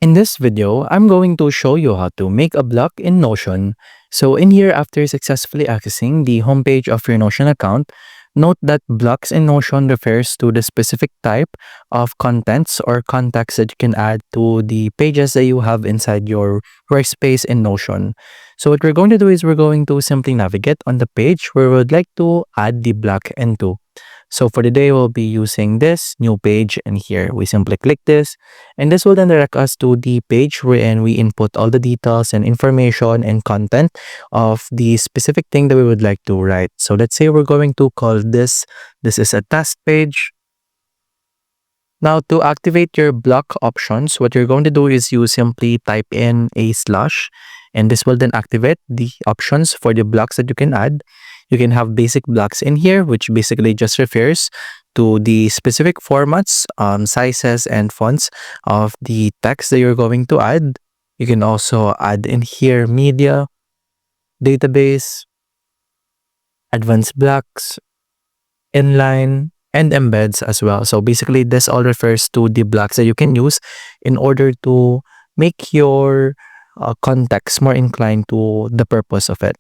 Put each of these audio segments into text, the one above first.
In this video, I'm going to show you how to make a block in Notion. So in here, after successfully accessing the homepage of your Notion account, note that blocks in Notion refers to the specific type of contents or context that you can add to the pages that you have inside your workspace in Notion. So what we're going to do is we're going to simply navigate on the page where we would like to add the block into. So for today, we'll be using this new page, and here we simply click this, and this will then direct us to the page wherein we input all the details and information and content of the specific thing that we would like to write. So let's say we're going to call this is a task page. Now, to activate your block options, what you're going to do is you simply type in a slash, and this will then activate the options for the blocks that you can add. You can have basic blocks in here, which basically just refers to the specific formats, sizes, and fonts of the text that you're going to add. You can also add in here media, database, advanced blocks, inline, and embeds as well. So basically, this all refers to the blocks that you can use in order to make your context more inclined to the purpose of it.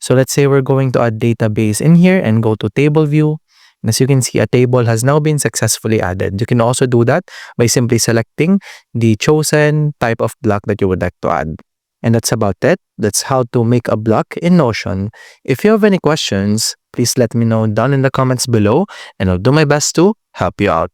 So let's say we're going to add database in here and go to table view. And as you can see, a table has now been successfully added. You can also do that by simply selecting the chosen type of block that you would like to add. And that's about it. That's how to make a block in Notion. If you have any questions, please let me know down in the comments below, and I'll do my best to help you out.